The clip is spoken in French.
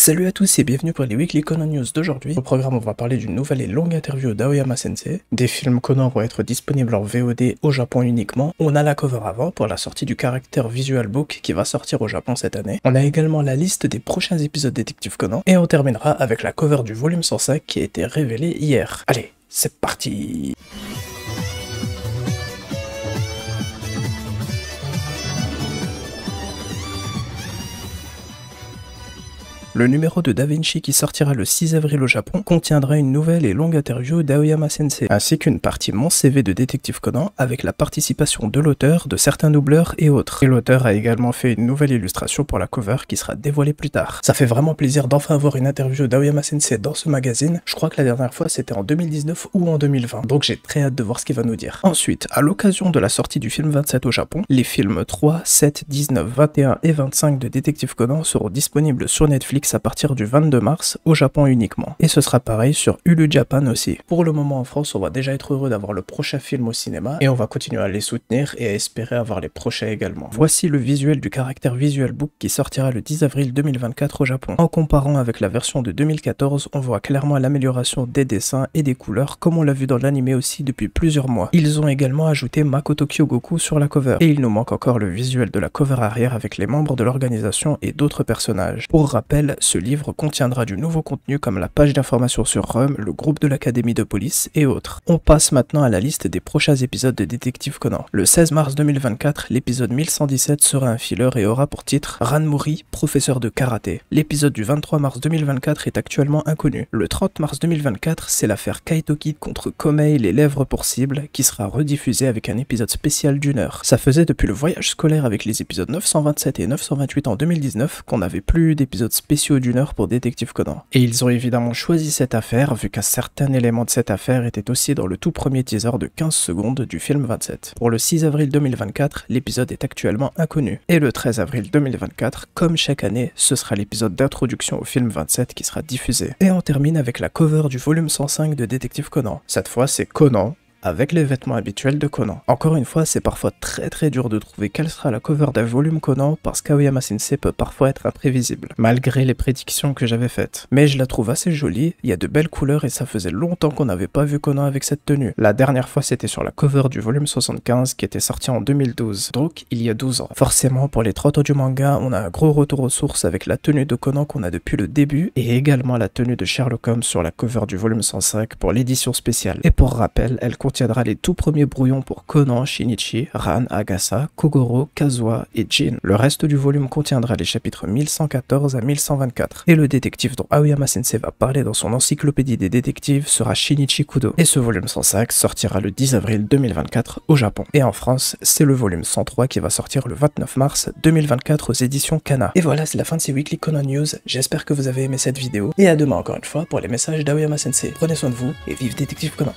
Salut à tous et bienvenue pour les Weekly Conan News d'aujourd'hui. Au programme, on va parler d'une nouvelle et longue interview d'Aoyama Sensei. Des films Conan vont être disponibles en VOD au Japon uniquement. On a la cover avant pour la sortie du Character Visual Book qui va sortir au Japon cette année. On a également la liste des prochains épisodes Détective Conan. Et on terminera avec la cover du volume 105 qui a été révélée hier. Allez, c'est parti! Le numéro de Da Vinci qui sortira le 6 avril au Japon contiendra une nouvelle et longue interview d'Aoyama Sensei, ainsi qu'une partie Mon CV de Détective Conan avec la participation de l'auteur, de certains doubleurs et autres. Et l'auteur a également fait une nouvelle illustration pour la cover qui sera dévoilée plus tard. Ça fait vraiment plaisir d'enfin avoir une interview d'Aoyama Sensei dans ce magazine. Je crois que la dernière fois c'était en 2019 ou en 2020, donc j'ai très hâte de voir ce qu'il va nous dire. Ensuite, à l'occasion de la sortie du film 27 au Japon, les films 3, 7, 19, 21 et 25 de Détective Conan seront disponibles sur Netflix à partir du 22 mars au Japon uniquement. Et ce sera pareil sur Hulu Japan aussi. Pour le moment en France, on va déjà être heureux d'avoir le prochain film au cinéma et on va continuer à les soutenir et à espérer avoir les prochains également. Voici le visuel du Character Visual Book qui sortira le 10 avril 2024 au Japon. En comparant avec la version de 2014, on voit clairement l'amélioration des dessins et des couleurs comme on l'a vu dans l'anime aussi depuis plusieurs mois. Ils ont également ajouté Makoto Kyogoku sur la cover. Et il nous manque encore le visuel de la cover arrière avec les membres de l'organisation et d'autres personnages. Pour rappel, ce livre contiendra du nouveau contenu comme la page d'information sur Rome, le groupe de l'académie de police et autres. On passe maintenant à la liste des prochains épisodes de Détective Conan. Le 16 mars 2024, l'épisode 1117 sera un filler et aura pour titre Ranmori, professeur de karaté. L'épisode du 23 mars 2024 est actuellement inconnu. Le 30 mars 2024, c'est l'affaire Kaito Kid contre Komei, les lèvres pour cible, qui sera rediffusée avec un épisode spécial d'1 heure. Ça faisait depuis le voyage scolaire avec les épisodes 927 et 928 en 2019 qu'on n'avait plus eu d'épisodes spéciaux d'1 heure pour Détective Conan. Et ils ont évidemment choisi cette affaire vu qu'un certain élément de cette affaire était aussi dans le tout premier teaser de 15 secondes du film 27. Pour le 6 avril 2024, l'épisode est actuellement inconnu. Et le 13 avril 2024, comme chaque année, ce sera l'épisode d'introduction au film 27 qui sera diffusé. Et on termine avec la cover du volume 105 de Détective Conan. Cette fois, c'est Conan avec les vêtements habituels de Conan. Encore une fois, c'est parfois très dur de trouver quelle sera la cover d'un volume Conan parce qu'Aoyama Sensei peut parfois être imprévisible, malgré les prédictions que j'avais faites. Mais je la trouve assez jolie, il y a de belles couleurs et ça faisait longtemps qu'on n'avait pas vu Conan avec cette tenue. La dernière fois c'était sur la cover du volume 75 qui était sorti en 2012, donc il y a 12 ans. Forcément, pour les 30 ans du manga, on a un gros retour aux sources avec la tenue de Conan qu'on a depuis le début et également la tenue de Sherlock Holmes sur la cover du volume 105 pour l'édition spéciale. Et pour rappel, elle contiendra les tout premiers brouillons pour Conan, Shinichi, Ran, Agasa, Kogoro, Kazuha et Jin. Le reste du volume contiendra les chapitres 1114 à 1124. Et le détective dont Aoyama Sensei va parler dans son encyclopédie des détectives sera Shinichi Kudo. Et ce volume 105 sortira le 10 avril 2024 au Japon. Et en France, c'est le volume 103 qui va sortir le 29 mars 2024 aux éditions Kana. Et voilà, c'est la fin de ces Weekly Conan News. J'espère que vous avez aimé cette vidéo. Et à demain encore une fois pour les messages d'Aoyama Sensei. Prenez soin de vous et vive Détective Conan.